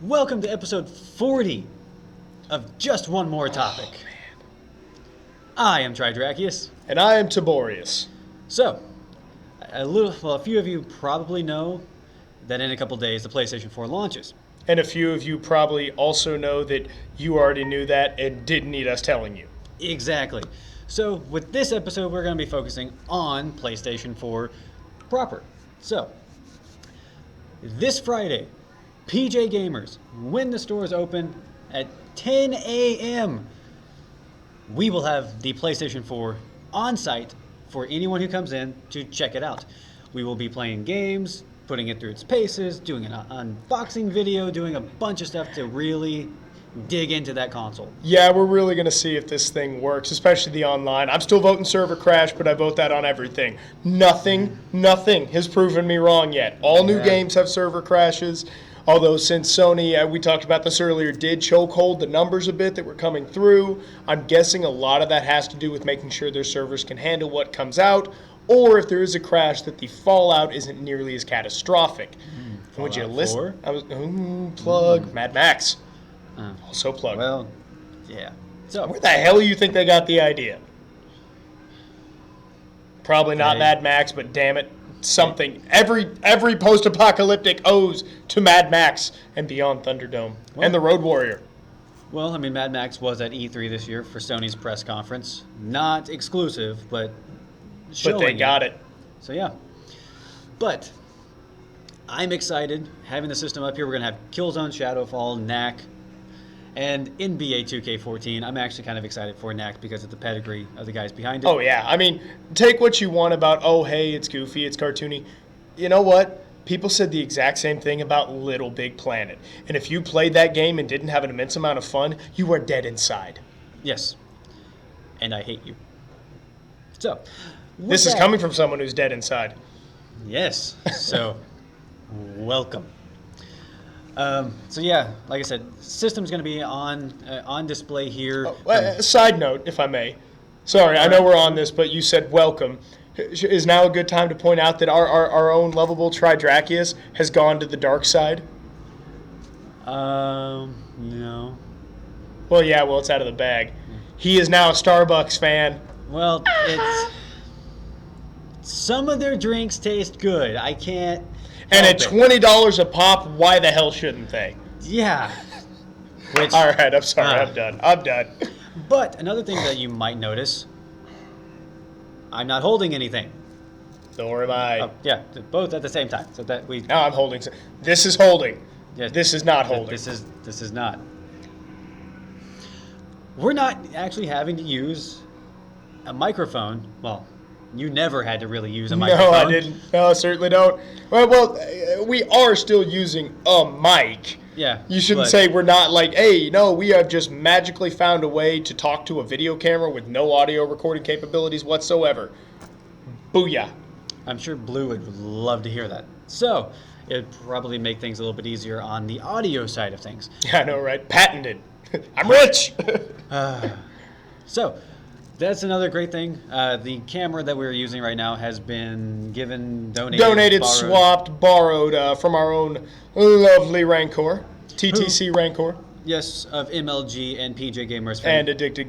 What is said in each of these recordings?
Welcome to episode 40 of Just One More Topic. Oh, man. I am Tridrachius. And I am Tiborius. So, a few of you probably know that in a couple days the PlayStation 4 launches. And a few of you probably also know that you already knew that and didn't need us telling you. Exactly. So, with this episode, we're going to be focusing on PlayStation 4 proper. So, this Friday, PJ Gamers, when the stores open at 10 a.m., we will have the PlayStation 4 on site for anyone who comes in to check it out. We will be playing games, putting it through its paces, doing an unboxing video, doing a bunch of stuff to really dig into that console. Yeah, we're really going to see if this thing works, especially the online. I'm still voting server crash, but I vote that on everything. Nothing has proven me wrong yet. All new games have server crashes. Although since Sony, we talked about this earlier, did chokehold the numbers a bit that were coming through, I'm guessing a lot of that has to do with making sure their servers can handle what comes out, or if there is a crash, that the fallout isn't nearly as catastrophic. Would you listen? Plug. Mad Max. Also plug. Well, yeah. So where the hell do you think they got the idea? Probably not Mad Max, but damn it. Something. Every post-apocalyptic owes to Mad Max and Beyond Thunderdome and the Road Warrior. Well, I mean, Mad Max was at E3 this year for Sony's press conference. Not exclusive, but showing. But they got it. So, yeah. But I'm excited having the system up here. We're going to have Killzone, Shadowfall, Knack, and NBA 2K14. I'm actually kind of excited for Knack because of the pedigree of the guys behind it. Oh, yeah. I mean, take what you want about, oh, hey, it's goofy, it's cartoony. You know what? People said the exact same thing about Little Big Planet. And if you played that game and didn't have an immense amount of fun, you are dead inside. Yes. And I hate you. So, this is coming from someone who's dead inside. Yes. So, welcome. So yeah, like I said, system's going to be on display here. Side note, if I may. Sorry, I know we're on this, but you said welcome. Is now a good time to point out that our own lovable Tridrachius has gone to the dark side? No. Well, yeah, it's out of the bag. He is now a Starbucks fan. Well, it's... Some of their drinks taste good. I can't... And at $20 a pop, why the hell shouldn't they? Yeah. Which, all right, I'm sorry. I'm done. But another thing that you might notice, I'm not holding anything. Nor am I. Oh, yeah, both at the same time. So that we. Now I'm holding. This is holding. Yes, this is not holding. This is not. We're not actually having to use a microphone. Well, you never had to really use a microphone. No, I didn't. No, I certainly don't. Well, we are still using a mic. Yeah. You shouldn't say we're not like, hey, no, we have just magically found a way to talk to a video camera with no audio recording capabilities whatsoever. Booyah. I'm sure Blue would love to hear that. So, it'd probably make things a little bit easier on the audio side of things. Yeah, I know, right? Patented. I'm rich. So, that's another great thing. The camera that we're using right now has been donated, borrowed from our own lovely Rancor, TTC Rancor. Yes, of MLG and PJ Gamers fame. And Addicted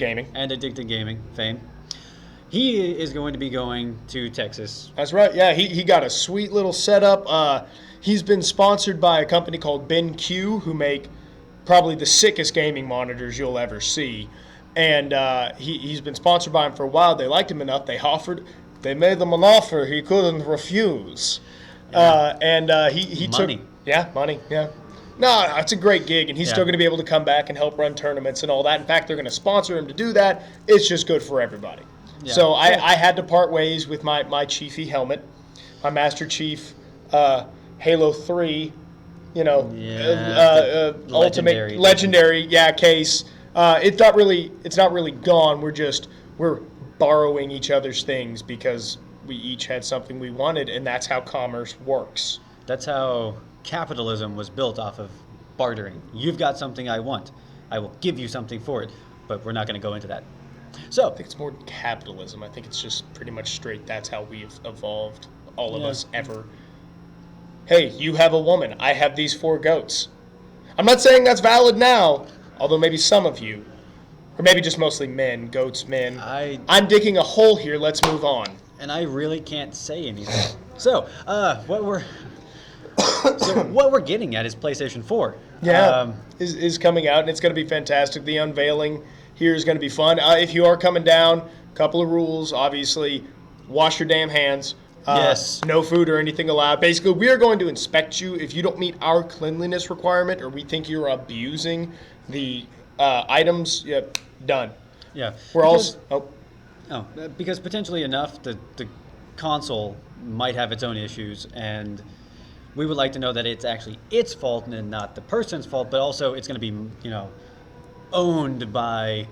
Gaming. Fame. He is going to be going to Texas. That's right. Yeah, he got a sweet little setup. He's been sponsored by a company called BenQ, who make probably the sickest gaming monitors you'll ever see. And he's been sponsored by him for a while. They liked him enough. They made them an offer he couldn't refuse. Yeah. He money. took... Yeah, money, yeah. No, it's a great gig, and he's still going to be able to come back and help run tournaments and all that. In fact, they're going to sponsor him to do that. It's just good for everybody. Yeah. So I had to part ways with my Chiefy helmet, my Master Chief Halo 3, ultimate legendary case. It's not really gone. We're borrowing each other's things because we each had something we wanted, and that's how commerce works. That's how capitalism was built, off of bartering. You've got something I want. I will give you something for it, but we're not going to go into that. So I think it's more capitalism. I think it's just pretty much straight. That's how we've evolved, all of us ever. Hey, you have a woman. I have these 4 goats. I'm not saying that's valid now, although maybe some of you, or maybe just mostly men, goats, men. I'm digging a hole here. Let's move on. And I really can't say anything. So, what we're getting at is PlayStation 4. Yeah, is coming out, and it's going to be fantastic. The unveiling here is going to be fun. If you are coming down, a couple of rules, obviously. Wash your damn hands. Yes. No food or anything allowed. Basically, we are going to inspect you. If you don't meet our cleanliness requirement or we think you're abusing the items, done. Yeah. We're also... because potentially enough, the console might have its own issues, and we would like to know that it's actually its fault and not the person's fault, but also it's going to be, owned by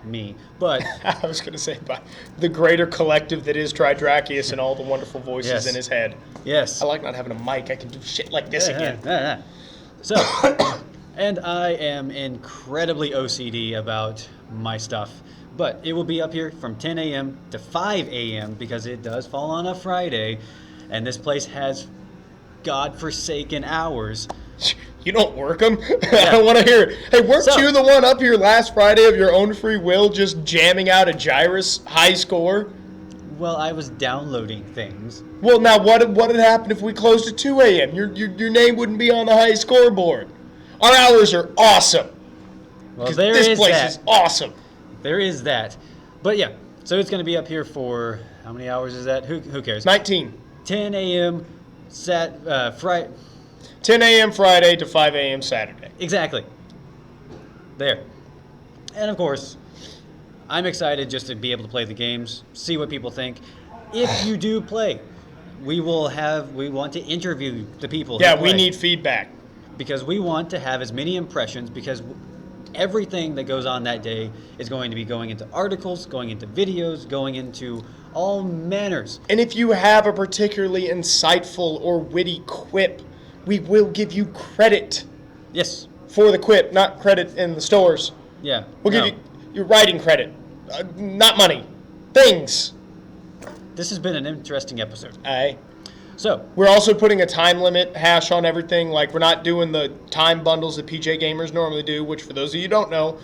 me. But I was going to say by the greater collective that is Tridrachius and all the wonderful voices in his head. Yes. I like not having a mic. I can do shit like this again. So, and I am incredibly OCD about my stuff. But it will be up here from 10 a.m. to 5 a.m. because it does fall on a Friday. And this place has godforsaken hours. You don't work them? I don't want to hear it. Hey, weren't you the one up here last Friday of your own free will just jamming out a Gyrus high score? Well, I was downloading things. Well, now what would happen if we closed at 2 a.m.? Your name wouldn't be on the high scoreboard. Our hours are awesome. Well, this place is awesome. There is that. But yeah, so it's going to be up here for, how many hours is that? Who cares? 19. 10 a.m. Friday. 10 a.m. Friday to 5 a.m. Saturday. Exactly. There. And of course, I'm excited just to be able to play the games, see what people think. If you do play, we want to interview the people. Yeah, we need feedback. Because we want to have as many impressions, because everything that goes on that day is going to be going into articles, going into videos, going into all manners. And if you have a particularly insightful or witty quip, we will give you credit. Yes. For the quip, not credit in the stores. Yeah. We'll give you your writing credit, not money. Things. This has been an interesting episode. Aye. So we're also putting a time limit hash on everything. Like, we're not doing the time bundles that PJ Gamers normally do, which for those of you who don't know,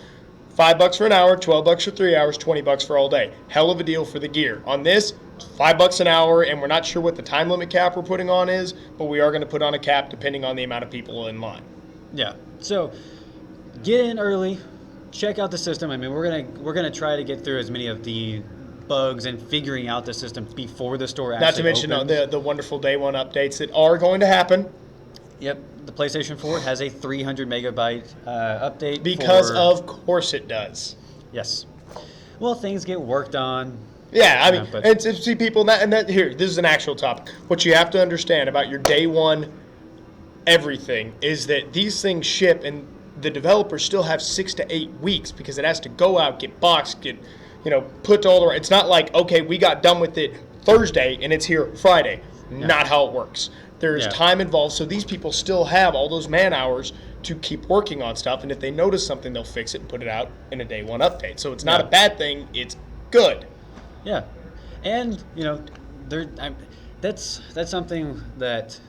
$5 for an hour, $12 for 3 hours, $20 for all day. Hell of a deal for the gear. On this, $5 an hour, and we're not sure what the time limit cap we're putting on is, but we are going to put on a cap depending on the amount of people in line. Yeah. So get in early, check out the system. I mean, we're gonna try to get through as many of the bugs and figuring out the system before the store actually Not to mention opens. the wonderful day one updates that are going to happen. Yep, the PlayStation 4 has a 300 megabyte update. Because of course it does. Yes. Well, things get worked on. Yeah, I mean, and to see people, here, this is an actual topic. What you have to understand about your day one everything is that these things ship, and the developers still have 6 to 8 weeks because it has to go out, get boxed, get, put to all the. It's not like, okay, we got done with it Thursday and it's here Friday. Yeah. Not how it works. There's time involved, so these people still have all those man hours to keep working on stuff, and if they notice something, they'll fix it and put it out in a day one update. So it's not a bad thing; it's good. Yeah, and that's something that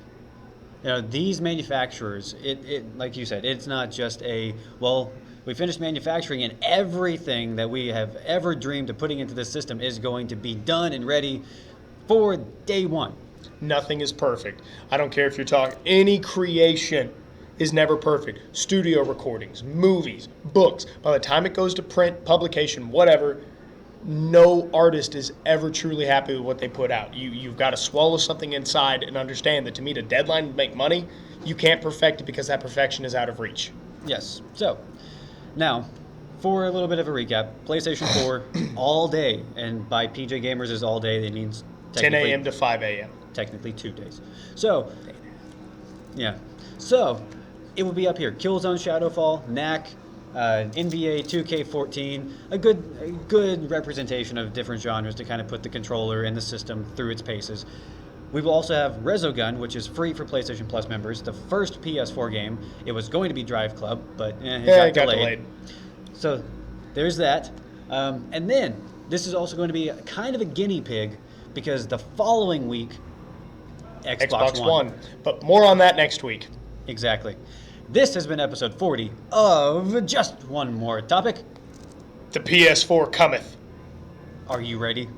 these manufacturers. It like you said, it's not just we finished manufacturing and everything that we have ever dreamed of putting into this system is going to be done and ready for day one. Nothing is perfect. I don't care if you're talking, any creation is never perfect. Studio recordings, movies, books. By the time it goes to print, publication, whatever, no artist is ever truly happy with what they put out. You've got to swallow something inside and understand that to meet a deadline to make money, you can't perfect it because that perfection is out of reach. Yes. So, now, for a little bit of a recap, PlayStation 4 all day, and by PJ Gamers is all day, that means 10 a.m. to 5 a.m. Technically 2 days. So, yeah. So, it will be up here. Killzone, Shadowfall, Knack, NBA 2K14, a good representation of different genres to kind of put the controller and the system through its paces. We will also have Resogun, which is free for PlayStation Plus members, the first PS4 game. It was going to be Drive Club, but it got delayed. So there's that. And then this is also going to be kind of a guinea pig because the following week, Xbox One. But more on that next week. Exactly. This has been episode 40 of Just One More Topic. The PS4 cometh. Are you ready?